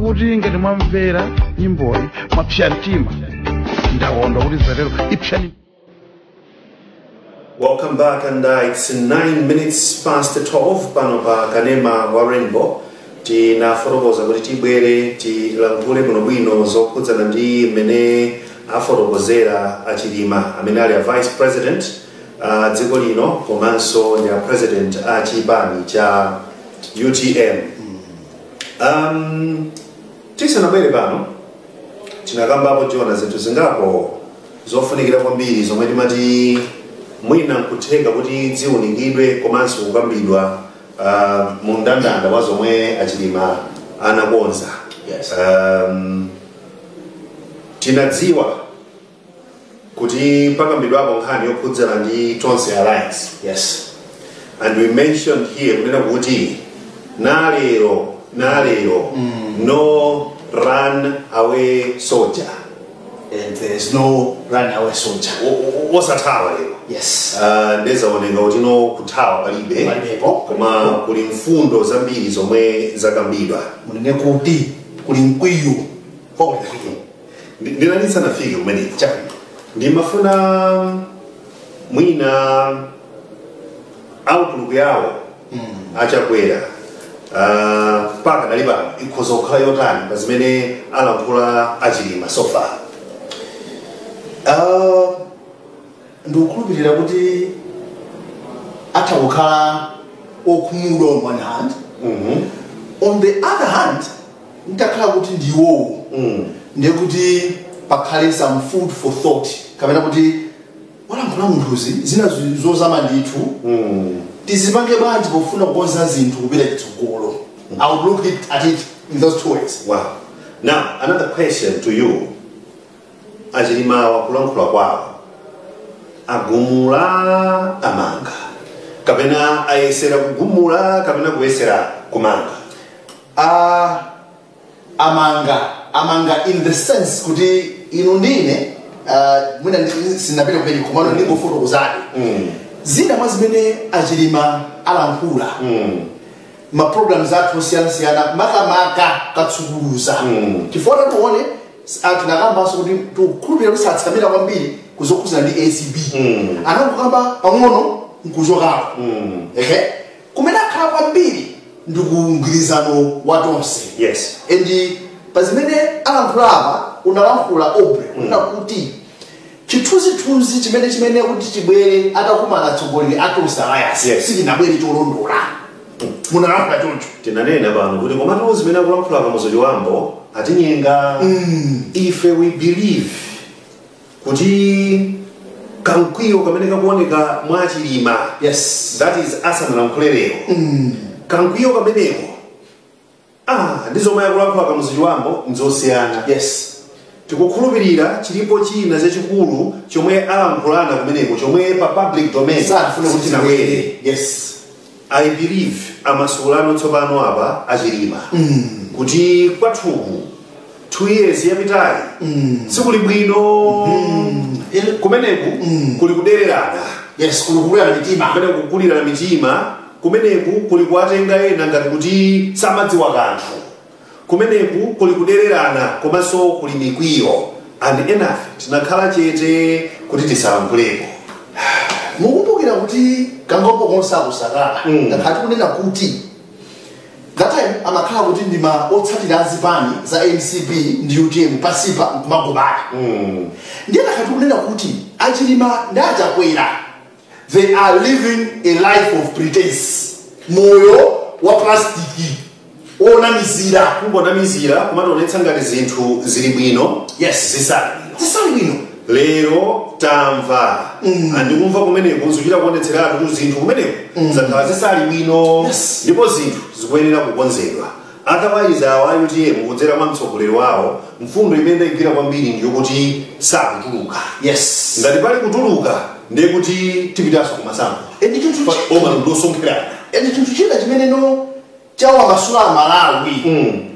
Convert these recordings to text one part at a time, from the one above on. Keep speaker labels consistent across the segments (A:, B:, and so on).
A: kuti ngati mwamvera nyimboyi mwapsa mtima ndaona kuti zalero ipsani.
B: Welcome back, and it's 9 minutes past 12 pano pa kanema wa Rainbow. Tinafotokoza kuti tibwere tilankhule bwinobwino zokhudzana ndi mmene afotokozera achilima amene ali a vice president dziko lino komanso ndi a president a chipani cha UTM. Tisanabwere pano tinakambapo tiona zinthu zingapo zofunikira kwambiri zomwe timati mwina nkutheka kuti ziunikidwe komanso kukambidwa mu mndandanda wa zomwe achilima anakonza.
C: Yes.
B: Tinadziwa kuti pakambidwapo nkhani yokhudzana ndi Tonse Alliance.
C: Yes.
B: And we mentioned here kunena kuti nalero no run away soldier.
C: And there's no run away soldier.
B: Wasathawa lero.
C: Yes.
B: Ndezaoneka kuti no kuthawa palibe. Koma kuli mfundo zambiri zomwe zakambidwa.
C: Munene kuti kuli mkwiyo kwa
B: ndinanisa nafike kumene ndimafuna mwina outlook yawo achakwera paka dali pano ikhoza kukhala yotani pa zimene alankhula achilima so far.
C: ndikukhulupirira kuti atha kukhala okhumudwa on one hand. On the other hand ntakhala kuti ndiwowo ndiye kuti pakhale some food for thought kapena kuti walankhula munthuzi zina zozama ndithu tizipange bwanji pofuna kukonza zinthu kupita chitsogolo. I would look at it in those two ways.
B: Wow. Now another question to you. Achilima wakulankhula kwawo agumula amanga kapena ayesera kugumula kapena kuyesera kumanga?
C: amanga in the sense kuti ino ndine mwina sinapita kupeni kumano ndingofotokozadi zina mwa zimene achilima alankhula ma programs athu osiyanasiyana makamaka katsukuluza tifota tuone tinakambanso kuti tikukhulupirira kuti satsamira kwambiri kuzokuza ndi ACB anangokamba pang'ono nkuchokapo okay kumene akhala kwambiri ndi mgwirizano wa tonse
B: yes
C: and pazimene alankhulapa unalankhula Aubrey unena kuti chithunzithunzi chimene kuti chibwere atakumana atsogoleri a Tonse Alliance sichinabwere cholondola munalankhula choncho
B: tinanena pano kuti komatu zimene akulankhula Kamuzu Wambo atinyenga ife we believe kuti kankwiyo kamene kakuoneka mwachilima
C: yes
B: that is asanalankhule lero kankwiyo kameneko ndizomwe akulankhula Kamuzu Wambo nzosiyana
C: yes
B: tikukhulupirira chilipo china chachikulu chomwe alankhulana kumeneko chomwe pa public domain
C: safuna kuti nawere yes
B: I believe amasulano tsopano apa achilima kuti kwathuku 2 years yapitayi sikuli bwino kumeneku kuli kudererana
C: yes kulukulira mitima
B: kumeneku kulira mitima kumeneku kuli kuatenga ena ngati kuti samadziwa kanthu kumeneku kuli kudererana komanso kuli mikwiyo and enough tinakhala chete kuti tisalankhuleko
C: mukumbukira kuti kangopo konse akusakala ngakhale kunena kuti that time amakhala kuti ndima otsatira azipani za NCP ndi UTM pasipa kumagobala ndiye ngakhale kunena kuti achilima ndachakwera they are living a life of pretense moyo wa plastiki onamizira
B: kungonamizira kumatonetsa ngati zinthu zili bwino
C: yes zisali bwino
B: lero tamva andikumva kumeneko zuchita kuonetseratu kuti zinthu kumeneko zakhala zisali bwino ndipo zinthu zikuyenera kukonzedwa otherwise awa UTM kudzera mwa mtsogoleri wawo mfundo imene ndayigwira kwambiri ndiyokuti sakutuluka
C: yes
B: ngati pali kutuluka ndiye kuti tipitanso kumasankho oma ndosonkhera
C: ende chinthu china chimene no chawa masula Malawi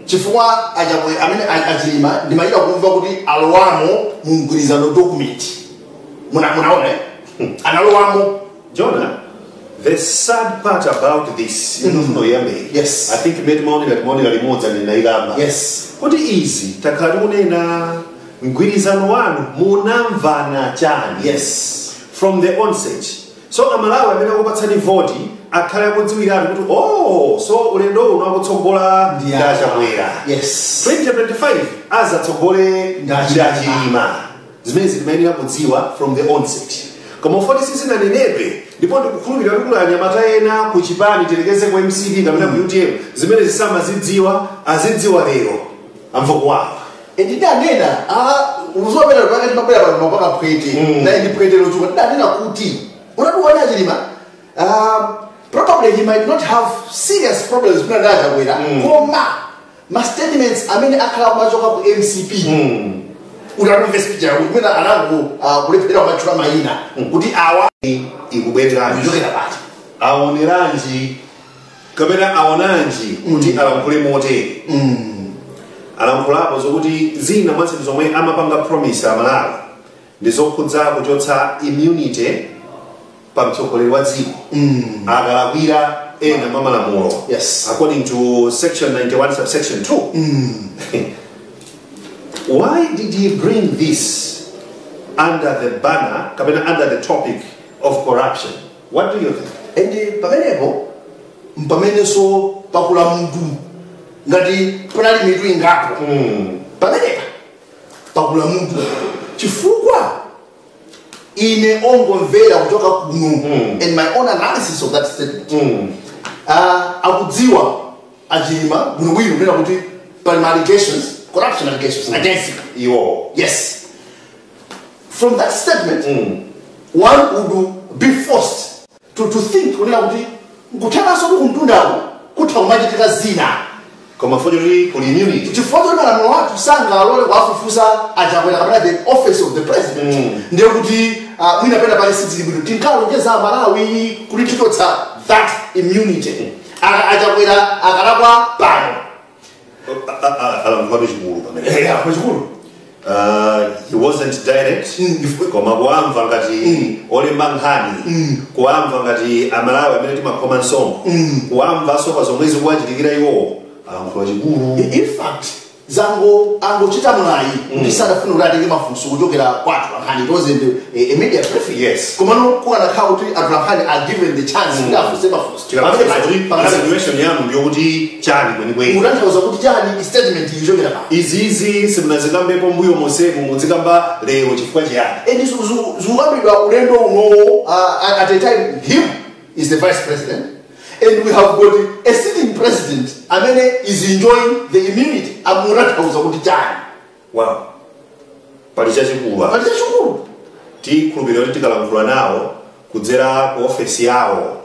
C: chifukwa ajabwe amene achilima ndimayira kumva kuti alowamo mu mgwirizano document munaona analowamo
B: Jonah. The sad part about this
C: yes
B: I think made money limodzi ninailamba
C: yes
B: kuti izi takhala tikunena mgwirizano wanu munamvana chani
C: yes
B: from the onset so amalawi amene akupatsani vote akhale akudziwiratu kuti so ulendo uno akutsogola ndachibwera
C: yes
B: 2025 azatsogole ndachilima zimene zimayenera kudziwa from the onset koma ufoti sizinanenedwe ndipo ndikukhulupirira kuti anyamata ena ku chipani tilekeze ku MCP kapena ku UTM zimene zisamazidziwa azidziwa lero amva kuwawa
C: ndidanena uzopera pakati pabwera pano paka phwete na ndi phwete lochuka ndidanena kuti unatuona achilima probably he might not have serious problems kuna ndachibwera koma ma statements amene akhala machoka ku MCP unanomve speech yawo kumene anango kulephera kwachula mayina kuti awa
B: ikubwereranji
C: kuchokera pati
B: aoneranji kapena aonanji kuti alankhule motere alankhulapo zokuti zina mwa zinthu zomwe amapanga promise Amalawi ndizokhudza kuchotsa immunity pa mtsogoleri wa dziko akalakwira ena mwa malamulo
C: yes
B: according to section 91 subsection 2 why did he bring this under the banner under the topic of corruption? What do you think?
C: And pamenepo mpameneso pakula munthu ngati panali mitu ingapo pamenepa pakula munthu chifukwa ine ongomvera kuchoka kuno and my own analysis of that statement akudziwa achilima bwinobwino kunena kuti pali allegations corruption allegations against him yes from that statement one would be forced to think kunena kuti nkuthakanso kuti kumtundawo kutha kumachitika zina
B: koma fojori kuli immunity
C: chifukwa malamulo wathu sangalole kuafufuza achakwera kapena the office of the president ndiye kuti mwina pena pali sizili bwino tinkalonjeza Malawi kuti tichotsa that immunity achakwera akalakwa pano
B: alankhulabe chikulu pamene
C: chikulu
B: he wasn't direct koma kuamva ngati olemba nkhani kuamva ngati Amalawi amene timakhoma msonkho kuamva sofa zomwe zikuwachitikira iwo alankhula chikulu
C: in fact angochita mulayi kuti sadafuna kuti atenge mafunso kuchokera kwathu lankhani. It wasn't a media briefing.
B: Yes.
C: Komano kukanakhala kuti athu lankhani are given the chance kuti afunse mafunso.
B: Situation yanu ndiyokuti chani kwenikweni.
C: Mutanthauza kuti chani statement ichokera pa.
B: Izizi simunazikambepo mbuyo monsemu muzikamba lero chifukwa chiyani.
C: And zikukambidwa ulendo uno at a time him is the vice president. And we have got a sitting president amene is enjoying the immunity. Amutanthauza kuti chani.
B: Wow. Pali chachikulu.
C: Pali chachikulu.
B: Tikhulupirira kuti tikalankhula nawo kudzera ku ofesi yawo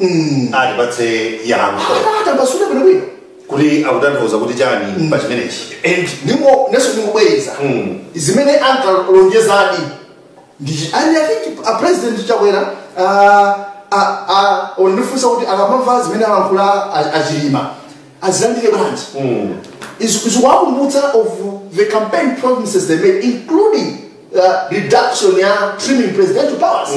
B: atipatse yankho.
C: Atambasule bwino.
B: Kuti akutanthauza kuti chani pa chimenechi.
C: And neso ndimubweza. Zimene ankalonjezadi. And I think a president chakwera ondifunsa kuti akamamva zimene alankhula achilima azilandire bwanji. Is one of the campaign promises they made, including reduction ya trimming presidential powers.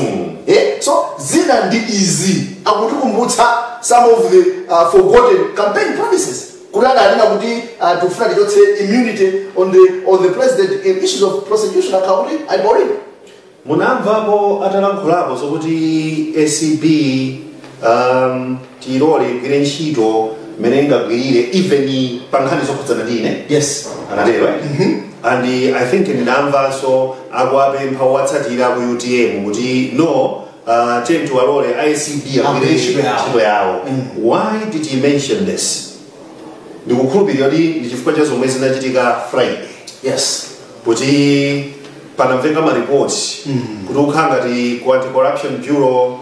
C: So zina ndi easy akutikumbutsa some of the forgotten campaign promises. Kulada alina kuti tufuna tichotse immunity on the president in issues of prosecution akauri alibori.
B: Munamvapo atalankhulapo zokuti ACB tilole kugwira ntchito mmene ingagwirire even pa nkhani zokhudzana ndine.
C: Yes.
B: Anatero and I think ndinamvanso akuwapempha owatsatira ku UTM kuti no tend to alole ACB agwire ntchito yawo. Why did he mention this? Ndikukhulupirira kuti ndi chifukwa cha zomwe zinachitika Friday.
C: Yes.
B: Kuti panamveka maripoti kuti ukhala ngati ku anti-corruption bureau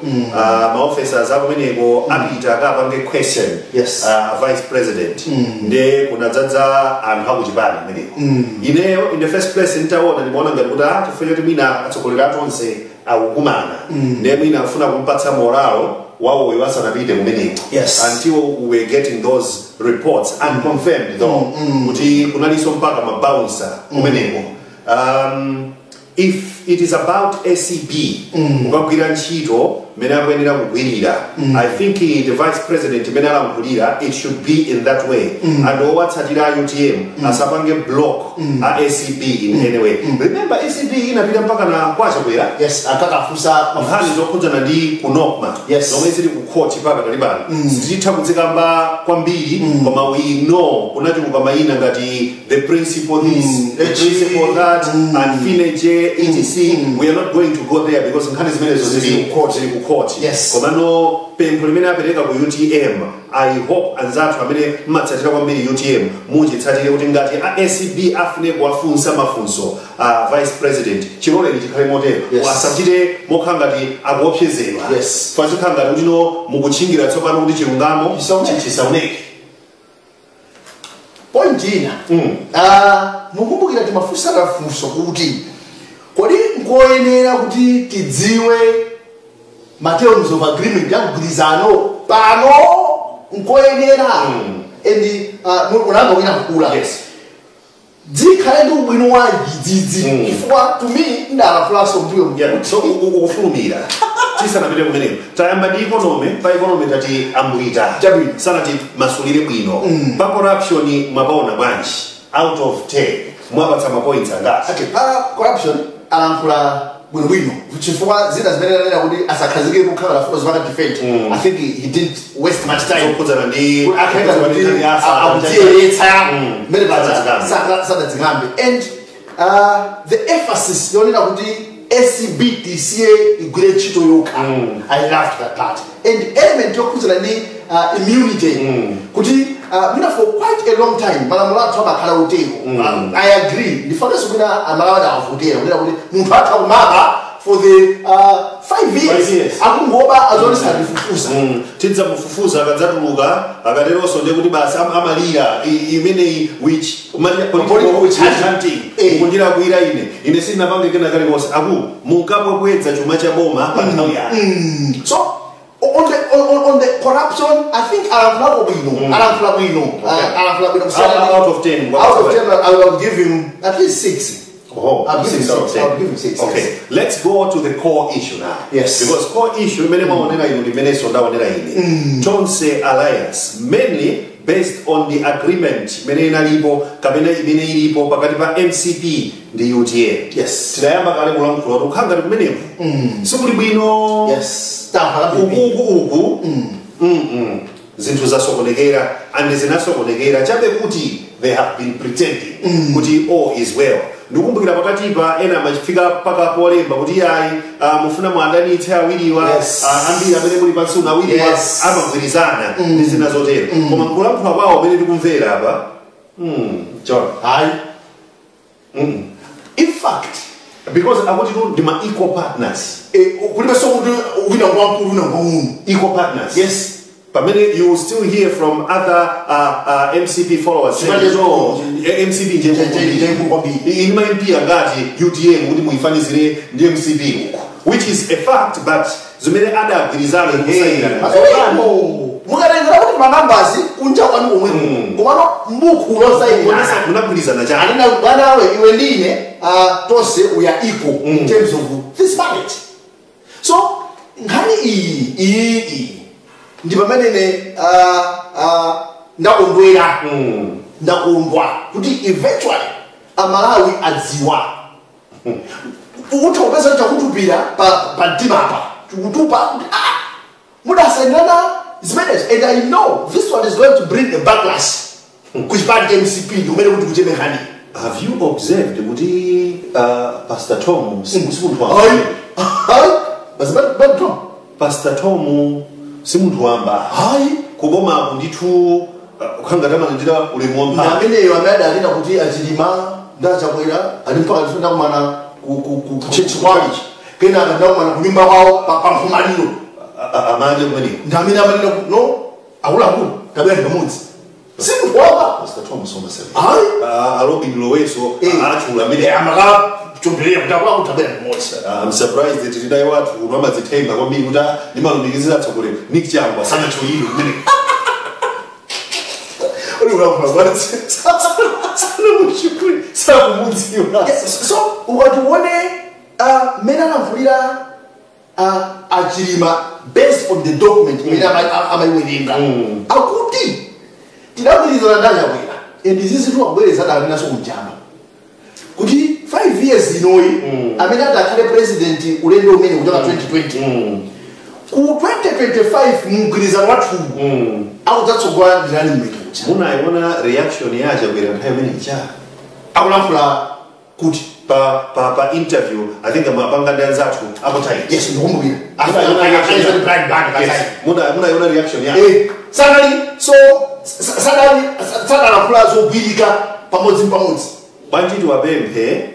B: ma-officers akumeneko apita akapange question vice president nde kunadzadza anthu akuchipani kumeneko. Ineyo in the first place nditaona ndimaona ngati kuti chifukwa choti mwina atsogoleri athu onse akukumana nde mwina akufuna kumpatsa moralo wawo wasanapite kumeneko until we were getting those reports unconfirmed though kuti kunalinso mpaka mabouncer kumeneko. If it is about ACB, ukagwira ntchito mene akuyenera kugwirira, I think the vice president mene alankhulira it should be in that way. And owatsatira UTM asapange block a ACB in any way. Remember ACB inapita mpaka na kwachakwera.
C: Yes, akakafusa
B: mahali zokhudzana ndi kunokma. Zomwe zili ku court paka kalibana. Zitha kudzikamba kwambiri koma we know kunachuluka mayina ngati the principle this, the principle that and fineje etc. We are not going to go there because nkhani zimene zili ku court.
C: Yes.
B: Komano pempho limene apereka ku UTM I hope anzathu amene mmatsatira kwambiri UTM muchitsatire kuti ngati ACB afune kuwafunsa mafunso vice president chilole chikhale motero asachite mokhala ngati akuopsezedwa fazikhala ngati kuti no mukutchingira tsopano kuti chilungamo chisaoneke.
C: Point ina mukumbukira timafunsa funso kuti kodi ngoyenera kuti tidziwe terms of agreement ya mgwirizano pano ngoyenera and unanga wina mkula dzikhale ndi ubwino wanji dzidzi chifukwa to me ndalafulaso mbuyo
B: so ukufulumira tisanapite kumeneko tayamba ndi economy tati ambuita sanati masulire bwino pa corruption mwapaona bwanji out of 10 mwapatsa mapoints angati.
C: Okay, corruption alankhula bwino chifukwa zina zimene anena kuti asakhazike kukhala fulo zimaka defend. I think he didn't waste much time
B: kudzana ndi
C: akaenda kuti akutiyeretsa mene baza sada zingambe and the emphasis yonena kuti ACB DCA igwire ntchito yokha. I loved that part and element yokhudzana ndi immunity kuti for quite a long time malamulo athu amakhala uteko. I agree ndifanenso kuna amalawada avutera kunena kuti munthu atha kumaba for the 5 years akungoba azonisa ndifufuza
B: tidza mufufuza akadzatuluka akateronso ndiye kuti basi amalira imene which hunting kunjira kuira ine sinapange kena kale konse aku munkapwepwedza chuma cha boma pa nthawi yake.
C: So on the corruption, I think Alanfla
B: out of 10
C: I will give him at least 6.
B: I'll give him 6. Okay, let's go to the core issue now.
C: Yes.
B: Because core issue, Tonse Alliance, mainly based on the agreement imene inalipo kapena imene ilipo pakati pa MCP ndi UDA.
C: Yes.
B: Tidayamba kale kulankhula kuti ukhanga kumeneko sikuli bwino.
C: Yes. Tampala
B: uku zinthu zasokonekera and zinasokonekera chabe kuti they have been pretending kuti all is well. Ndikumbukira pakatipa ena amachifika paka polemba kuti ayi mufuna mwandanithe awiriwa ambiri amene muli pansi unawiriwa amagwirizana ndi zina zotero koma mkulankhula kwawo amene tikumvera apa John
C: hayi in fact
B: because akuti ndi ma equal partners
C: kulibe sokuti wina ngwamkulu na ngwamuno
B: equal partners.
C: yes.
B: Pamene you will still hear from other MCP followers MCP in my MP ngati UDA kuti muifanizire ndi MCP which is a fact but zimene adagwirizana kusaina
C: mukatenga kuti manambasi kunja kwanu omwe komano mbuku losaina
B: munagwirizana chani
C: alina bwanawe iwe ndine tose we are equal in terms of this marriage. So ngani iyi ndi pamene ndakondwa kuti eventually amalawi adziwa utopeza chakutupira pa mtimapa kutupa mudasainana zimenezo and I know this one is going to bring a backlash kuchipati MCP umene kuti kuchemekani.
B: Have you observed kuti Pastor Tom Pastor Tom simuntu wamba
C: hayi
B: kuboma ndithu khanga tamanindira ulemu wampha
C: nameneyo amene alina kuti achilima ndachakwera ali mpaka tifunda kumana ku chechi kwalichi kena akanda kumana kunyumba kwawo pamfumaniro
B: amanje mwene
C: ndamina amalina no akulu tabera ndamudzi simuntu wamba
B: Pastor Tom soma sebe
C: hayi
B: Robin Loweso achula amene
C: amala chombelea kutakwa kutabera ndamudzi.
B: I'm surprised that today watu unoma zitenga kwambiri kuti nimalumikizira tsogole Nick Changwa sana choyilo mene
C: so ukatione mene anamvulira achilima based on the document imene amaiwerenga akuti tidagwirizana ndachakwera and izizi tiwabwereza adalinaso kumjamba kuti 5 years inoyi amene adakhale president ulendo umene kuchoka 2020 ku 2025 mugwirizano wathu akudzatsogolera ndani mmene
B: munaiona reaction yaje kwera nthawi imene icha
C: akulankhula kuti
B: pa interview I think amapanga ndi anzathu apo tight
C: yes ndikumbukira
B: munaiona reaction yake
C: sanali so sadalankhula zogwirika pamodzi
B: banjiti wapemphe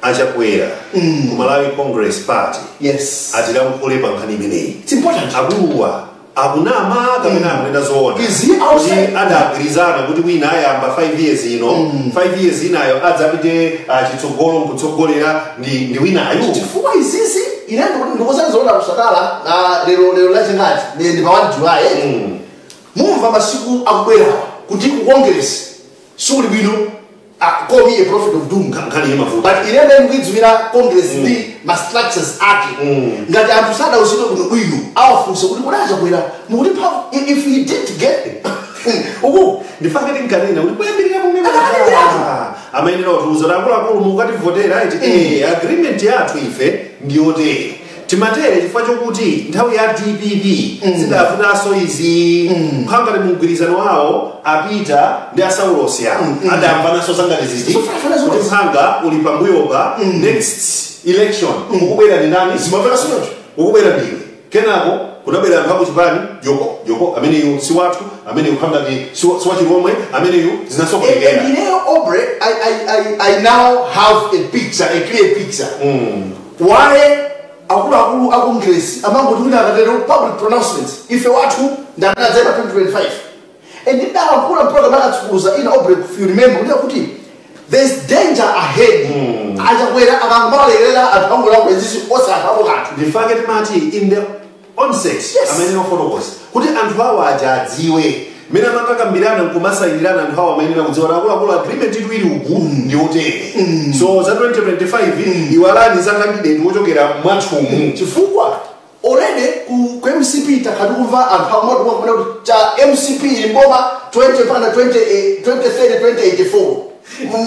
B: achakwera ku Malawi Congress Party
C: yes
B: atilankhule pa nkhani imeneyi.
C: It's important
B: akuluwa akunama kapena akunena zoona kuti adagwirizana kuti wina ayamba 5 years ino 5 years inayo adzapite chitsogolo nkutsogolera ndi winayo
C: chifukwa izizi inendo kuti ndikusanza zoona kusakala lero lachingati ndi pa 1 July mumva masiku akubwera kuti ku Congress sukuli bwino call me a prophet of doom
B: nkhani yemavuta
C: but inene ndikuidziwira Congress ndi ma structures ake ngati anthu sada usito bwino awafunse kuti kudacha kwera mukuti if he didn't get it uku
B: ndifake tinkanena kuti kuyambirira kumene amayenera kutiuza akuluakulu mukativotera iti agreement yathu ife ndiyotere timatere chifukwa chokuti nthawi ya DPP zidavutanso izi phanga mugwirizano wawo apita ndi asaulosi yawo adamvananso zangati zizi kuti phanga uli pambuyopa next election ukubwera ndi nani
C: zimamveranso
B: ukubwera ndiwe kenako kunabwera anthu akuchipani yoko ameneyu si wathu ameneyu phanga ndi si wachilomwe ameneyu zinasokonekera
C: Aubrey I now have a clear picture why akulu akongress amangothi kuti akatero public pronouncements ife wathu ndanadzera 2025 and ndidakula program akatsukuluza ina Aubrey if you remember kuti there's danger ahead achakwera akangobalekera anthu angolakula izizi osakhapo kanthu
B: ndifake timati in the onset amene ofotokoza kuti anthu awo adziwe mene amakakambirana nkumasayirana anthu awo amayenera kudziwa akuluakulu agreement itu ili uku ndi otere so za 2025 iwalani za candidate wochokera mwathumu
C: chifukwa already ku MCP takaduva anthu cha MCP imboma 2030 2084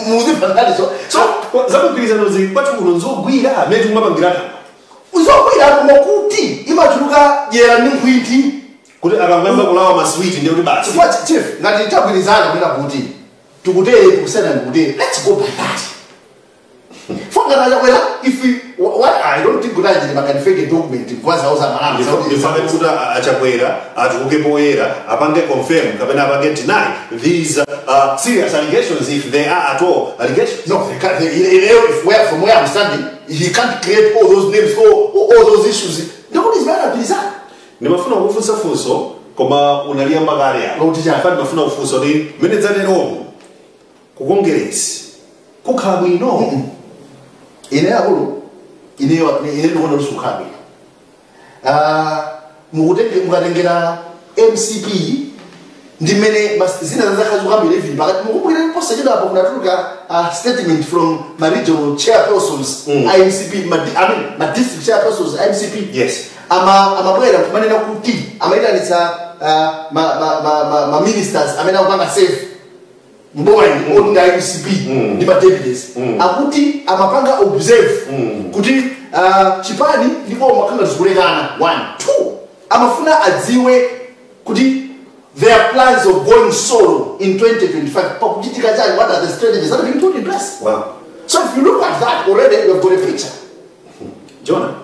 C: muzipangalizo
B: so zakugwirizano zikwathulo nzogwira metu mapangirana
C: uzogwira kumokuti imachuluka yera ninkhwiti
B: kuti akangamba kulawa maswiti ndiye kuti basi
C: what chief ngati tagwirizana kwenda kuti tukutere kusena kuti let's go by that if what I don't think that they can fake a document because I was a man.
B: The fact that achakwera atukukepoera apange confirm kapena apange deny these serious allegations if they are at all allegations.
C: No, they can't. From where I'm standing, he can't create all those names, all those issues. Nobody is very bizarre.
B: Nimafuna kufunsa funso koma unalia magari ya. Fadi mafuna ufunso ni menedzane nomu kukongeresi kukhabwino.
C: Ine akulu ine ndikuona lusukhabi mukatengera MCP ndimene zina zakazukambira even pakati mukumbukira posachedwa apo kunatuluka statement from my regional chairpersons IMCP my district chairpersons IMCP
B: yes
C: amabwera kumanena kuti amaitanitsa ma ministers amene akupanga safe mboma on the IMCP ndi ma deputies akuti amapanga observe kuti chipani ndipo makanga zikulekana 1 2 amafuna adziwe kuti their plans of going solo in 2025 pakuchitika chani what are the strategies that have been put in place.
B: Wow.
C: So if you look at that already you've got a picture.
B: Jonah,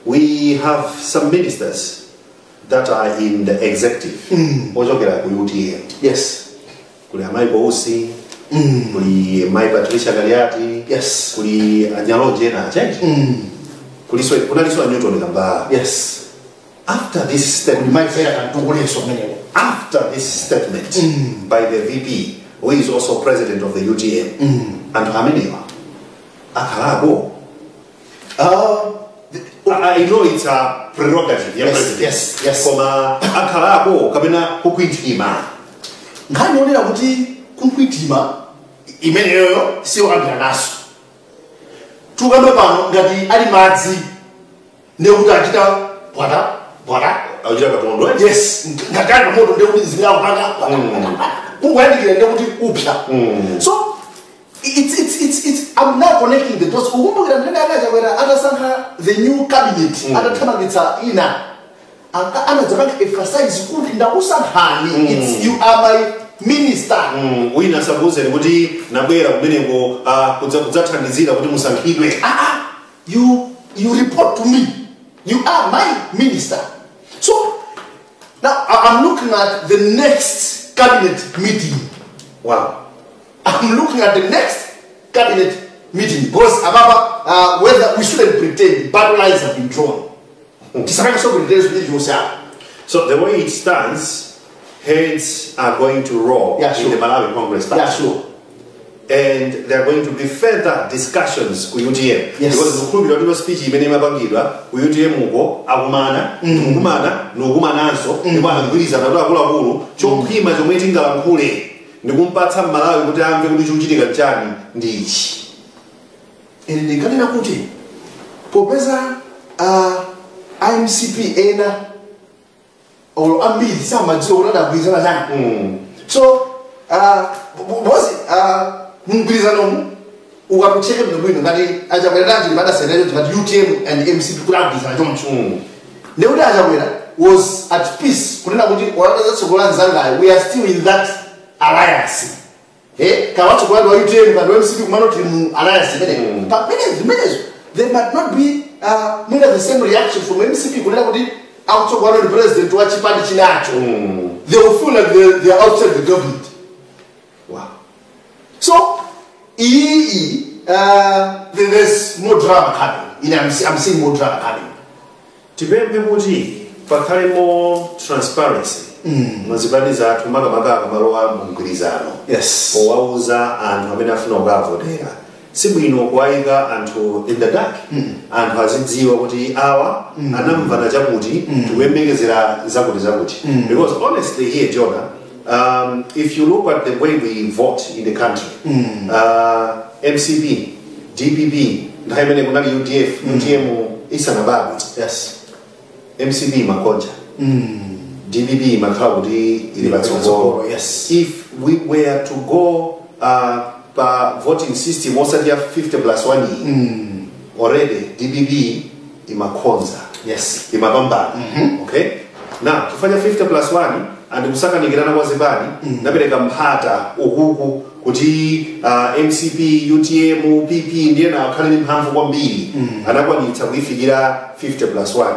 B: we have some ministers that are in the executive ojokera ku UTA.
C: Yes.
B: Kuli Amai Bosi, kuli Mai Patricia Galiati,
C: yes.
B: Kuli Anyalo Jena change. Kuli kuna liso Newton Gamba.
C: Yes.
B: After this statement, by the VP, who is also president of the UTM, and Ameniwa, Akarabo. I know it's a prerogative,
C: yes.
B: Koma Akarabo, Kabina Kukwintima.
C: Nganonera kuti kunkwitima imene yoyo sio aganaso tukambe pano ngati ali madzi ndekuti achita bwada
B: Ajira katondo
C: yes ngati ali moto ndekuti zimira kupanga kungwandikira ndekuti upya so it's I'm now connecting the dots ukumbukira ndenda akaja kwera atasankha the new cabinet atathamangitsa ina anadzapanga emphasize kuti ndakusankhani it's you are my minister
B: wina sabuze kuti nabwera kumeneko kudzathandizira kuti musankhidwe
C: you report to me you are my minister. So now I'm looking at the next cabinet meeting.
B: Wow.
C: I'm looking at the next cabinet meeting because whether we shouldn't pretend battle lines have been drawn.
B: So the way it stands, heads are going to roll in the Malawi Congress Party.
C: Yeah, sure.
B: And there are going to be further discussions with UTM.
C: Yes.
B: Because the Kulu speech in Mabangida, with UTM Mugo, Agumana, Nugumana, Nugumananso, Nibana Griza, Nagula, Chokima, the waiting Galamule, Nugumpata Malawi, would have been Jujiga Jani, Dich.
C: In the Galina Kuti, Popeza IMCP Ena or Ambi, some Mazora, Bizana. So, was it? Mungrizano ukakucheke mnobwino ngati achakwera bada senator but UTM and MCP club is ajoncho ndeuti achakwera was at peace kunena kuti wakaza tsogola nzanga we are still in that alliance kawacho kwa UTM and MCP kumanoti mu alliance mene but many there might not be the same reaction from MCP kunena kuti auto the president wa chipani chinacho they will feel like they are outside the government. So, there's more drama coming. I'm seeing more drama coming.
B: Tipembe kuti pakhale more transparency. Mazibani za tumaga malowa mungwirizano.
C: Yes.
B: Owauza anthu amene afuna kukavodera. Sibwino kuwayika anthu in the dark. Anthu azidziwa kuti awa anamvana chakuti tikuyembekezera zakuti. Because honestly here, Jonah, if you look at the way we vote in the country, MCP, DPP, UTF, UTM, Isanababi.
C: Yes.
B: MCP makonja DBB makhala kuti ili patsogolo.
C: Yes.
B: If we were to go pa voting system osati ya 50+1 already DBB imakhonza.
C: Yes.
B: Imapambana. Okay, now kufanya 50+1 and kusakanikirana kwa zibani napereka mpata ukuku kuti MCP UTM PP ndiye na akhale mphamvu kwambiri anakwanitsa kuifikira 50+1.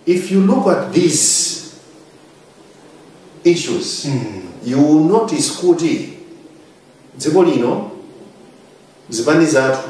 B: If you look at these issues you will notice kuti dziko lino zibani zathu